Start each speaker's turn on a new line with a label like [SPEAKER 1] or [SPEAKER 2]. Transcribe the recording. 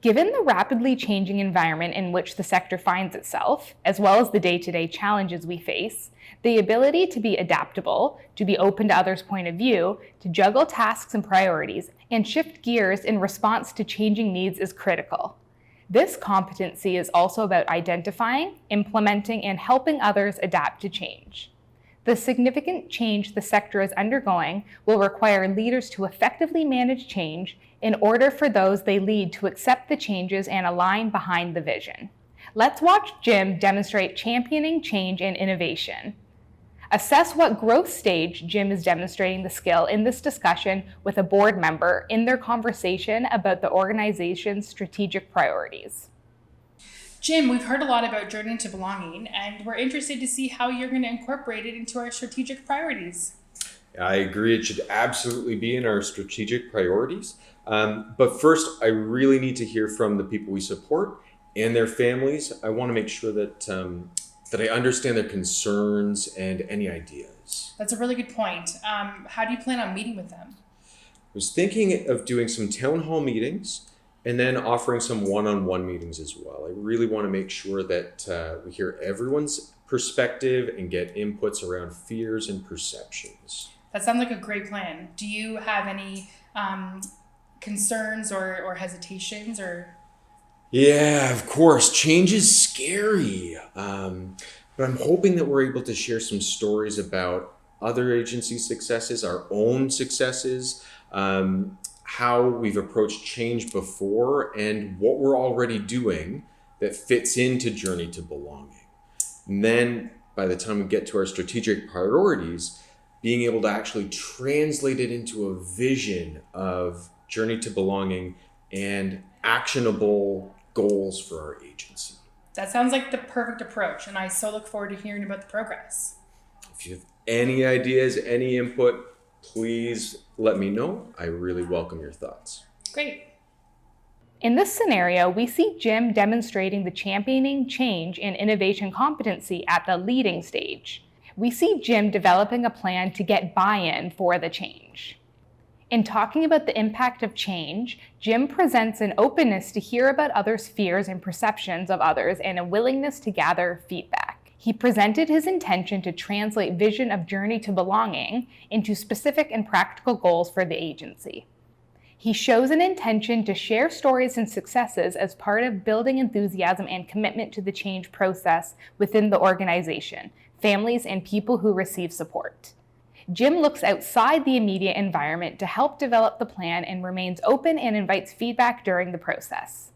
[SPEAKER 1] Given the rapidly changing environment in which the sector finds itself, as well as the day-to-day challenges we face, the ability to be adaptable, to be open to others' point of view, to juggle tasks and priorities, and shift gears in response to changing needs is critical. This competency is also about identifying, implementing, and helping others adapt to change. The significant change the sector is undergoing will require leaders to effectively manage change in order for those they lead to accept the changes and align behind the vision. Let's watch Jim demonstrate championing change and innovation. Assess what growth stage Jim is demonstrating the skill in this discussion with a board member in their conversation about the organization's strategic priorities.
[SPEAKER 2] Jim, we've heard a lot about Journey to Belonging, and we're interested to see how you're going to incorporate it into our strategic priorities.
[SPEAKER 3] I agree, it should absolutely be in our strategic priorities. But first, I really need to hear from the people we support and their families. I want to make sure that I understand their concerns and any ideas.
[SPEAKER 2] That's a really good point. How do you plan on meeting with them?
[SPEAKER 3] I was thinking of doing some town hall meetings and then offering some one-on-one meetings as well. I really want to make sure that we hear everyone's perspective and get inputs around fears and perceptions.
[SPEAKER 2] That sounds like a great plan. Do you have any concerns or hesitations or?
[SPEAKER 3] Yeah, of course. Change is scary. But I'm hoping that we're able to share some stories about other agency successes, our own successes, how we've approached change before, and what we're already doing that fits into Journey to Belonging. And then by the time we get to our strategic priorities, being able to actually translate it into a vision of Journey to Belonging and actionable goals for our agency.
[SPEAKER 2] That sounds like the perfect approach, and I so look forward to hearing about the progress.
[SPEAKER 3] If you have any ideas, any input, please let me know. I really welcome your thoughts.
[SPEAKER 2] Great.
[SPEAKER 1] In this scenario, we see Jim demonstrating the championing change and innovation competency at the leading stage. We see Jim developing a plan to get buy-in for the change. In talking about the impact of change, Jim presents an openness to hear about others' fears and perceptions of others and a willingness to gather feedback. He presented his intention to translate vision of Journey to Belonging into specific and practical goals for the agency. He shows an intention to share stories and successes as part of building enthusiasm and commitment to the change process within the organization, families, and people who receive support. Jim looks outside the immediate environment to help develop the plan and remains open and invites feedback during the process.